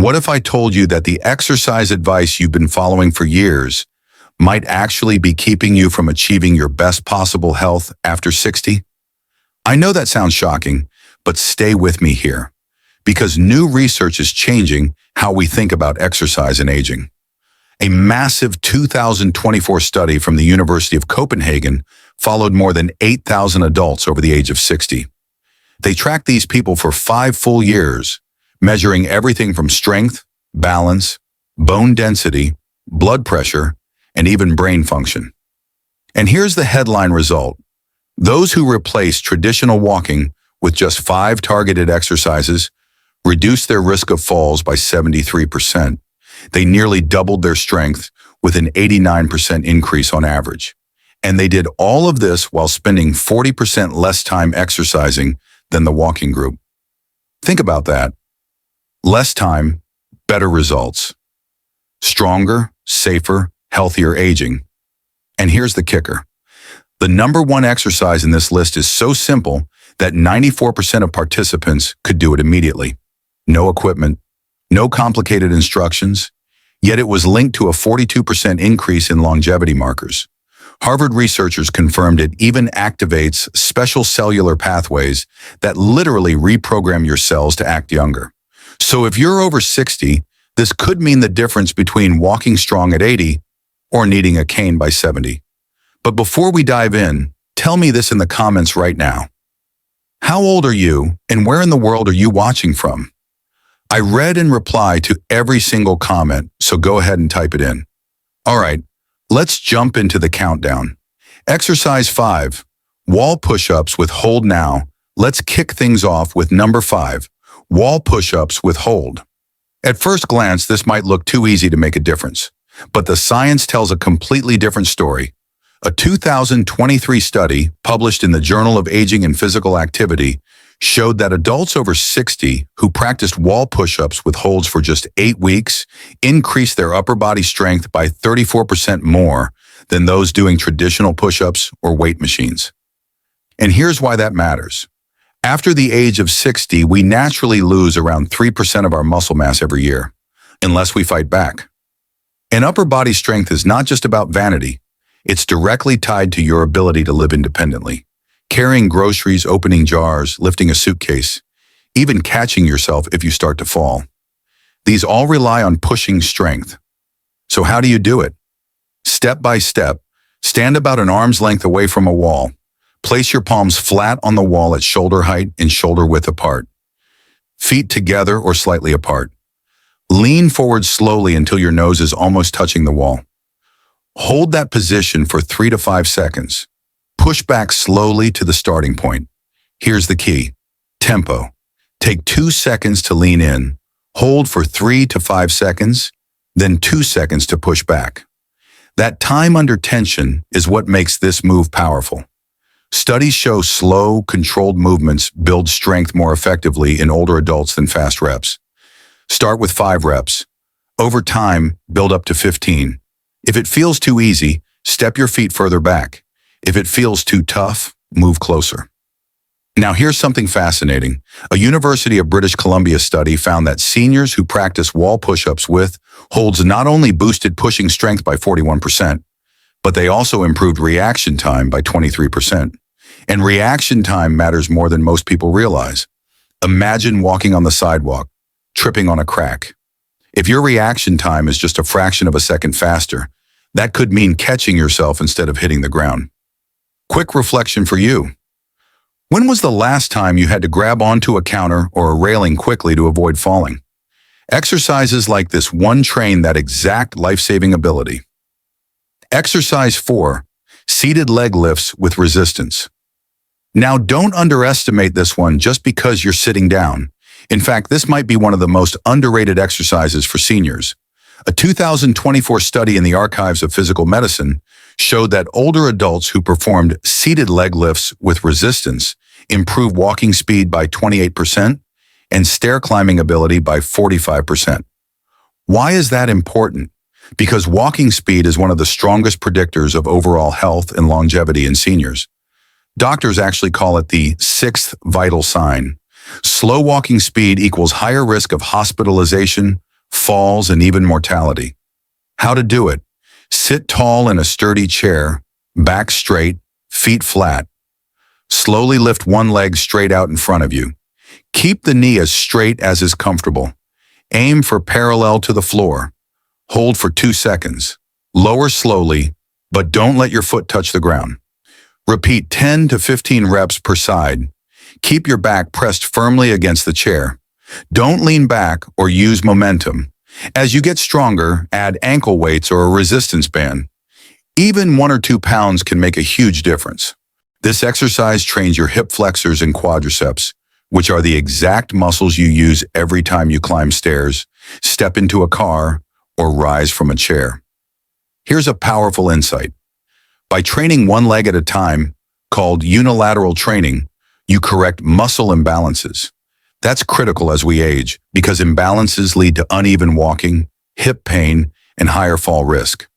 What if I told you that the exercise advice you've been following for years might actually be keeping you from achieving your best possible health after 60? I know that sounds shocking, but stay with me here, because new research is changing how we think about exercise and aging. A massive 2024 study from the University of Copenhagen followed more than 8,000 adults over the age of 60. They tracked these people for 5 full years, measuring everything from strength, balance, bone density, blood pressure, and even brain function. And here's the headline result. Those who replaced traditional walking with just 5 targeted exercises reduced their risk of falls by 73%. They nearly doubled their strength with an 89% increase on average. And they did all of this while spending 40% less time exercising than the walking group. Think about that. Less time, better results. Stronger, safer, healthier aging. And here's the kicker. The number one exercise in this list is so simple that 94% of participants could do it immediately. No equipment, no complicated instructions, yet it was linked to a 42% increase in longevity markers. Harvard researchers confirmed it even activates special cellular pathways that literally reprogram your cells to act younger. So if you're over 60, this could mean the difference between walking strong at 80 or needing a cane by 70. But before we dive in, tell me this in the comments right now. How old are you, and where in the world are you watching from? I read and replied to every single comment, so go ahead and type it in. All right, let's jump into the countdown. Exercise 5, wall push-ups with hold now. Let's kick things off with number 5, wall push-ups with hold. At first glance, this might look too easy to make a difference, but the science tells a completely different story. A 2023 study published in the Journal of Aging and Physical Activity showed that adults over 60 who practiced wall push-ups with holds for just 8 weeks increased their upper body strength by 34% more than those doing traditional push-ups or weight machines. And here's why that matters. After the age of 60, we naturally lose around 3% of our muscle mass every year, unless we fight back. And upper body strength is not just about vanity. It's directly tied to your ability to live independently. Carrying groceries, opening jars, lifting a suitcase, even catching yourself if you start to fall. These all rely on pushing strength. So how do you do it? Step by step, stand about an arm's length away from a wall. Place your palms flat on the wall at shoulder height and shoulder width apart. Feet together or slightly apart. Lean forward slowly until your nose is almost touching the wall. Hold that position for 3 to 5 seconds. Push back slowly to the starting point. Here's the key. Tempo. Take 2 seconds to lean in. Hold for 3 to 5 seconds, then 2 seconds to push back. That time under tension is what makes this move powerful. Studies show slow, controlled movements build strength more effectively in older adults than fast reps. Start with 5 reps. Over time, build up to 15. If it feels too easy, step your feet further back. If it feels too tough, move closer. Now here's something fascinating. A University of British Columbia study found that seniors who practice wall push-ups with holds not only boosted pushing strength by 41%, but they also improved reaction time by 23%. And reaction time matters more than most people realize. Imagine walking on the sidewalk, tripping on a crack. If your reaction time is just a fraction of a second faster, that could mean catching yourself instead of hitting the ground. Quick reflection for you. When was the last time you had to grab onto a counter or a railing quickly to avoid falling? Exercises like this one train that exact life-saving ability. Exercise 4, seated leg lifts with resistance. Now don't underestimate this one just because you're sitting down. In fact, this might be one of the most underrated exercises for seniors. A 2024 study in the Archives of Physical Medicine showed that older adults who performed seated leg lifts with resistance improved walking speed by 28% and stair climbing ability by 45%. Why is that important? Because walking speed is one of the strongest predictors of overall health and longevity in seniors. Doctors actually call it the 6th vital sign. Slow walking speed equals higher risk of hospitalization, falls, and even mortality. How to do it? Sit tall in a sturdy chair, back straight, feet flat. Slowly lift one leg straight out in front of you. Keep the knee as straight as is comfortable. Aim for parallel to the floor. Hold for 2 seconds. Lower slowly, but don't let your foot touch the ground. Repeat 10 to 15 reps per side. Keep your back pressed firmly against the chair. Don't lean back or use momentum. As you get stronger, add ankle weights or a resistance band. Even 1 or 2 pounds can make a huge difference. This exercise trains your hip flexors and quadriceps, which are the exact muscles you use every time you climb stairs, step into a car, or rise from a chair. Here's a powerful insight. By training one leg at a time, called unilateral training, you correct muscle imbalances. That's critical as we age because imbalances lead to uneven walking, hip pain, and higher fall risk.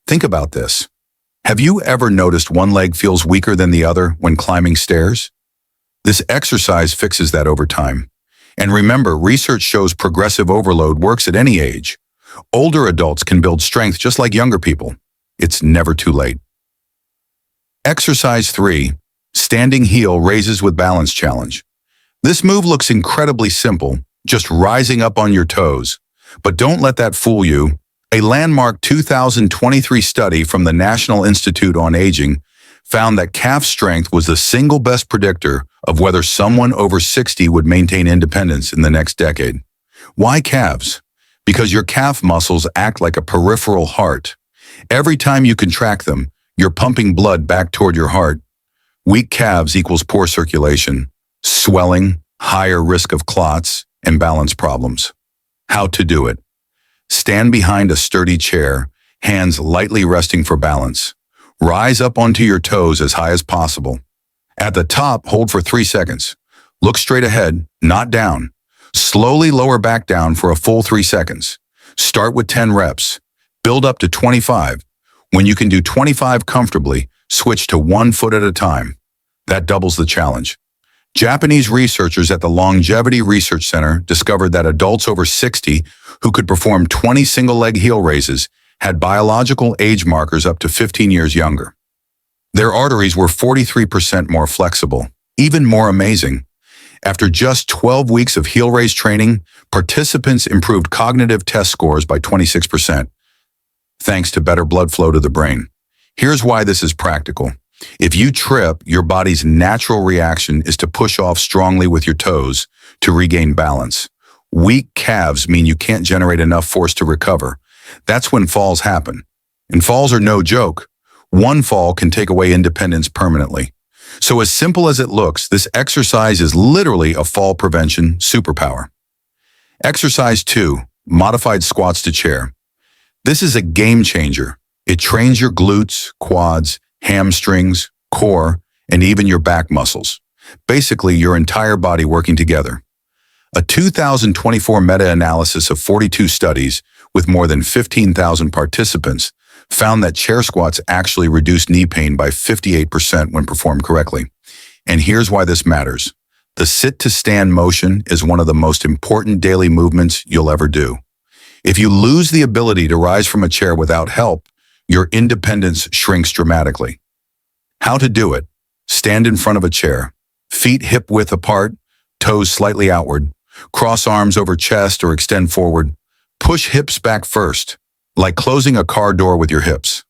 Think about this. Have you ever noticed one leg feels weaker than the other when climbing stairs? This exercise fixes that over time. And remember, research shows progressive overload works at any age. Older adults can build strength just like younger people. It's never too late. Exercise 3, standing heel raises with balance challenge. This move looks incredibly simple, just rising up on your toes. But don't let that fool you. A landmark 2023 study from the National Institute on Aging found that calf strength was the single best predictor of whether someone over 60 would maintain independence in the next decade. Why calves? Because your calf muscles act like a peripheral heart. Every time you contract them, you're pumping blood back toward your heart. Weak calves equals poor circulation, swelling, higher risk of clots, and balance problems. How to do it? Stand behind a sturdy chair, hands lightly resting for balance. Rise up onto your toes as high as possible. At the top, hold for 3 seconds. Look straight ahead, not down. Slowly lower back down for a full 3 seconds. Start with 10 reps. Build up to 25. When you can do 25 comfortably, switch to 1 foot at a time. That doubles the challenge. Japanese researchers at the Longevity Research Center discovered that adults over 60 who could perform 20 single-leg heel raises had biological age markers up to 15 years younger. Their arteries were 43% more flexible. Even more amazing, after just 12 weeks of heel raise training, participants improved cognitive test scores by 26%, thanks to better blood flow to the brain. Here's why this is practical. If you trip, your body's natural reaction is to push off strongly with your toes to regain balance. Weak calves mean you can't generate enough force to recover. That's when falls happen. And falls are no joke. One fall can take away independence permanently. So as simple as it looks, this exercise is literally a fall prevention superpower. Exercise 2, modified squats to chair. This is a game changer. It trains your glutes, quads, hamstrings, core, and even your back muscles. Basically, your entire body working together. A 2024 meta-analysis of 42 studies with more than 15,000 participants found that chair squats actually reduce knee pain by 58% when performed correctly. And here's why this matters. The sit-to-stand motion is one of the most important daily movements you'll ever do. If you lose the ability to rise from a chair without help, your independence shrinks dramatically. How to do it? Stand in front of a chair, feet hip-width apart, toes slightly outward, cross arms over chest or extend forward. Push hips back first, like closing a car door with your hips.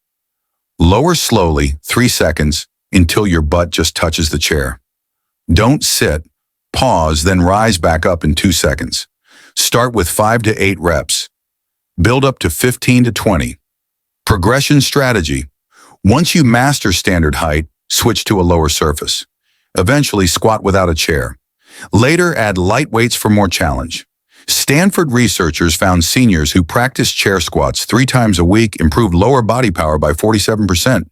Lower slowly, 3 seconds, until your butt just touches the chair. Don't sit, pause, then rise back up in 2 seconds. Start with 5 to 8 reps. Build up to 15 to 20. Progression strategy. Once you master standard height, switch to a lower surface. Eventually squat without a chair. Later, add light weights for more challenge. Stanford researchers found seniors who practiced chair squats 3 times a week improved lower body power by 47%.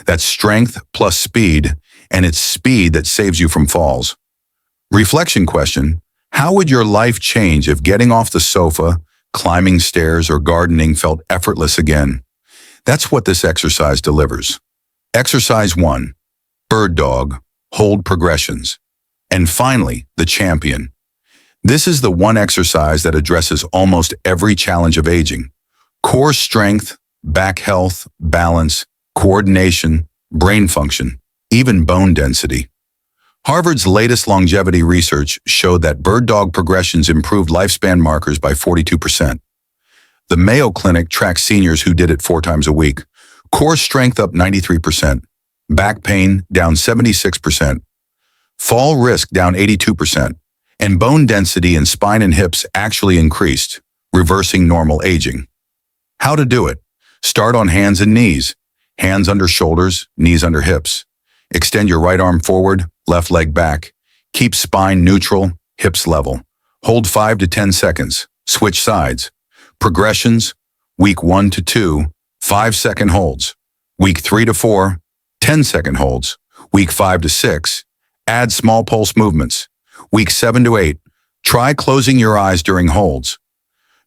That's strength plus speed, and it's speed that saves you from falls. Reflection question: how would your life change if getting off the sofa, climbing stairs, or gardening felt effortless again? That's what this exercise delivers. Exercise 1, bird dog, hold progressions. And finally, the champion. This is the one exercise that addresses almost every challenge of aging. Core strength, back health, balance, coordination, brain function, even bone density. Harvard's latest longevity research showed that bird dog progressions improved lifespan markers by 42%. The Mayo Clinic tracked seniors who did it 4 times a week. Core strength up 93%, back pain down 76%, fall risk down 82%, and bone density in spine and hips actually increased, reversing normal aging. How to do it? Start on hands and knees. Hands under shoulders, knees under hips. Extend your right arm forward, left leg back. Keep spine neutral, hips level. Hold 5 to 10 seconds. Switch sides. Progressions, week 1 to 2, 5-second holds. Week 3 to 4, 10-second holds. Week 5 to 6, add small pulse movements. Week 7 to 8, try closing your eyes during holds.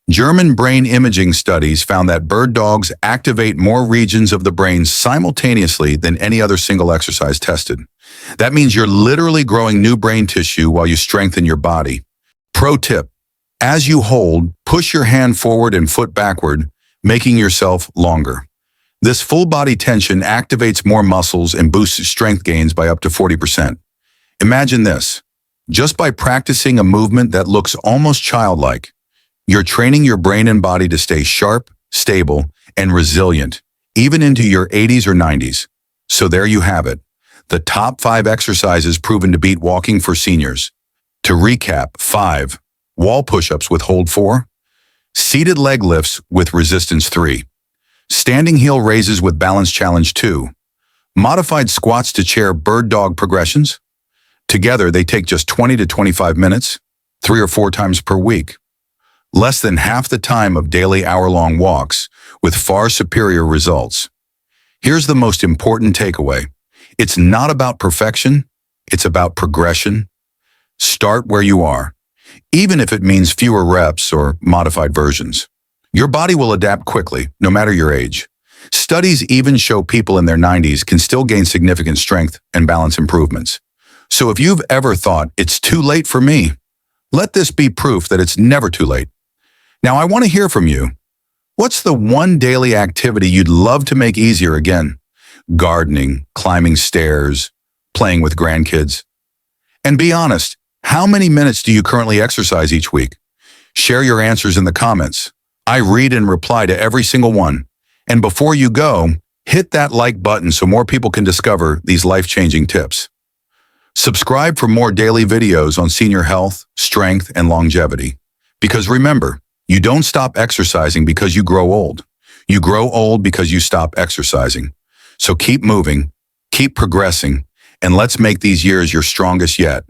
German brain imaging studies found that bird dogs activate more regions of the brain simultaneously than any other single exercise tested. That means you're literally growing new brain tissue while you strengthen your body. Pro tip: as you hold, push your hand forward and foot backward, making yourself longer. This full body tension activates more muscles and boosts strength gains by up to 40%. Imagine this. Just by practicing a movement that looks almost childlike, you're training your brain and body to stay sharp, stable, and resilient, even into your 80s or 90s. So there you have it. The top 5 exercises proven to beat walking for seniors. To recap: 5. Wall push-ups with hold 4. Seated leg lifts with resistance 3. Standing heel raises with balance challenge 2. Modified squats to chair bird dog progressions. Together, they take just 20 to 25 minutes, 3 or 4 times per week. Less than half the time of daily hour-long walks, with far superior results. Here's the most important takeaway. It's not about perfection, it's about progression. Start where you are, even if it means fewer reps or modified versions. Your body will adapt quickly, no matter your age. Studies even show people in their 90s can still gain significant strength and balance improvements. So if you've ever thought, it's too late for me, let this be proof that it's never too late. Now, I want to hear from you. What's the one daily activity you'd love to make easier again? Gardening, climbing stairs, playing with grandkids. And be honest, how many minutes do you currently exercise each week? Share your answers in the comments. I read and reply to every single one. And before you go, hit that like button so more people can discover these life-changing tips. Subscribe for more daily videos on senior health, strength, and longevity. Because remember, you don't stop exercising because you grow old. You grow old because you stop exercising. So keep moving, keep progressing, and let's make these years your strongest yet.